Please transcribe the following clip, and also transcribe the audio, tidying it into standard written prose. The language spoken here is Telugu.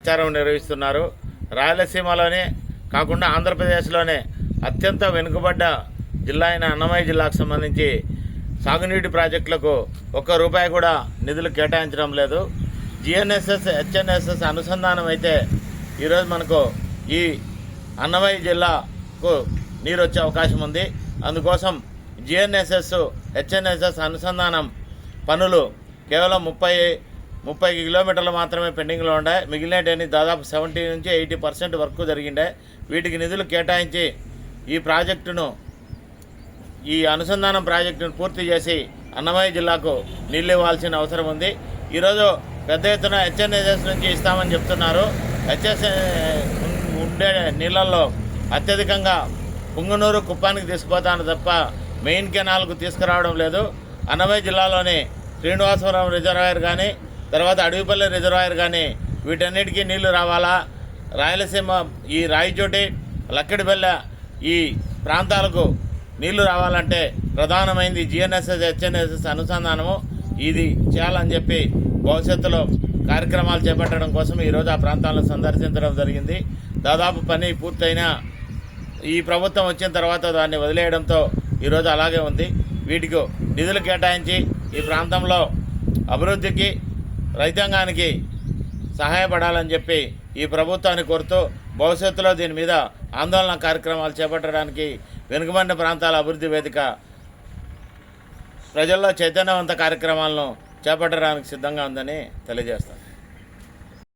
ప్రచారం నిర్వహిస్తున్నారు. రాయలసీమలోనే కాకుండా ఆంధ్రప్రదేశ్లోనే అత్యంత వెనుకబడ్డ జిల్లా అయిన అన్నమయ్య జిల్లాకు సంబంధించి సాగునీటి ప్రాజెక్టులకు ఒక్క రూపాయి కూడా నిధులు కేటాయించడం లేదు. జిఎన్ఎస్ఎస్ హెచ్ఎన్ఎస్ఎస్ అనుసంధానం అయితే ఈరోజు మనకు ఈ అన్నమయ్య జిల్లాకు నీరు వచ్చే అవకాశం ఉంది. అందుకోసం జిఎన్ఎస్ఎస్ హెచ్ఎన్ఎస్ఎస్ అనుసంధానం పనులు కేవలం 30 కిలోమీటర్లు మాత్రమే పెండింగ్లో ఉన్నాయి. మిగిలినవి దాదాపు 70 నుంచి 80% వరకు జరిగిండే. వీటికి నిధులు కేటాయించి ఈ అనుసంధానం ప్రాజెక్టును పూర్తి చేసి అన్నమయ్య జిల్లాకు నీళ్ళు ఇవ్వాల్సిన అవసరం ఉంది. ఈరోజు పెద్ద ఎత్తున హెచ్ఎన్ఎస్ఎస్ నుంచి ఇస్తామని చెప్తున్నారు. ఉండే నీళ్ళల్లో అత్యధికంగా పుంగనూరు కుప్పానికి తీసుకుపోతాను తప్ప మెయిన్ కెనాల్కు తీసుకురావడం లేదు. అన్నమయ్య జిల్లాలోని శ్రీనివాసపురం రిజర్వాయర్ కానీ తర్వాత అడవిపల్లి రిజర్వాయర్ కానీ వీటన్నిటికీ నీళ్లు రావాలా. రాయలసీమ ఈ రాయచోటి లక్కిడిపల్లె ఈ ప్రాంతాలకు నీళ్లు రావాలంటే ప్రధానమైనది జిఎన్ఎస్ఎస్ హెచ్ఎన్ఎస్ఎస్ అనుసంధానము. ఇది చేయాలని చెప్పి భవిష్యత్తులో కార్యక్రమాలు చేపట్టడం కోసం ఈరోజు ఆ ప్రాంతాలను సందర్శించడం జరిగింది. దాదాపు పని పూర్తయినా ఈ ప్రభుత్వం వచ్చిన తర్వాత దాన్ని వదిలేయడంతో ఈరోజు అలాగే ఉంది. వీటికి నిధులు కేటాయించి ఈ ప్రాంతంలో అభివృద్ధికి రైతాంగానికి సహాయపడాలని చెప్పి ఈ ప్రభుత్వాన్ని కోరుతూ భవిష్యత్తులో దీని మీద ఆందోళన కార్యక్రమాలు చేపట్టడానికి వెనుకబడిన ప్రాంతాల అభివృద్ధి వేదిక ప్రజల్లో చైతన్యవంత కార్యక్రమాలను చేపట్టడానికి సిద్ధంగా ఉందని తెలియజేస్తాను.